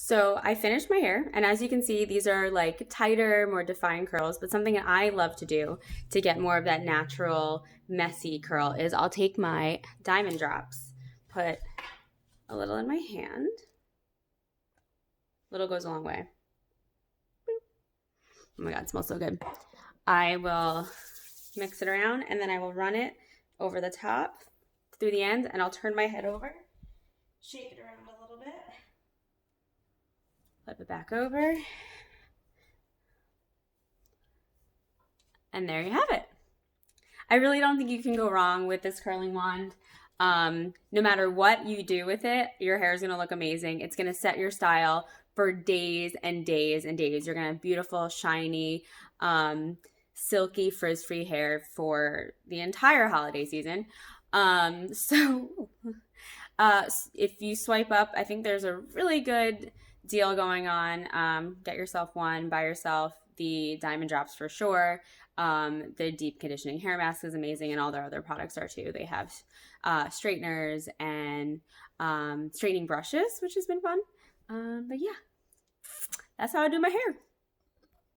So I finished my hair, and as you can see, these are like tighter, more defined curls. But something that I love to do to get more of that natural, messy curl is I'll take my diamond drops, put a little in my hand. Little goes a long way. Oh my God, it smells so good. I will mix it around, and then I will run it over the top through the end, and I'll turn my head over, shake it around a little bit, flip it back over, and there you have it. I really don't think you can go wrong with this curling wand. No matter what you do with it, your hair is going to look amazing. It's going to set your style for days and days and days. You're going to have beautiful, shiny, silky, frizz-free hair for the entire holiday season. If you swipe up, I think there's a really good deal going on. Get yourself one, buy yourself the diamond drops for sure. The deep conditioning hair mask is amazing, and all their other products are too. They have straighteners and straightening brushes, which has been fun. But yeah, that's how I do my hair.